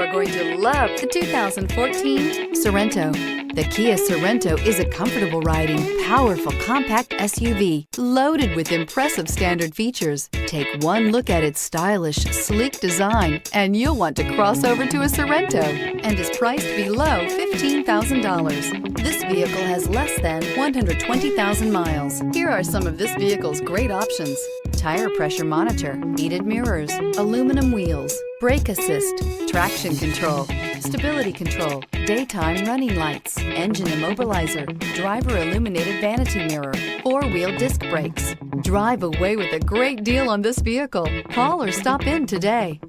are going to love the 2014 Sorento. The Kia Sorento is a comfortable riding, powerful compact SUV loaded with impressive standard features. Take one look at its stylish, sleek design and you'll want to cross over to a Sorento, and is priced below $15,000. This vehicle has less than 120,000 miles. Here are some of this vehicle's great options: tire pressure monitor, heated mirrors, aluminum wheels, brake assist, traction control, stability control, daytime running lights, engine immobilizer, driver illuminated vanity mirror, four-wheel disc brakes. Drive away with a great deal on this vehicle. Call or stop in today.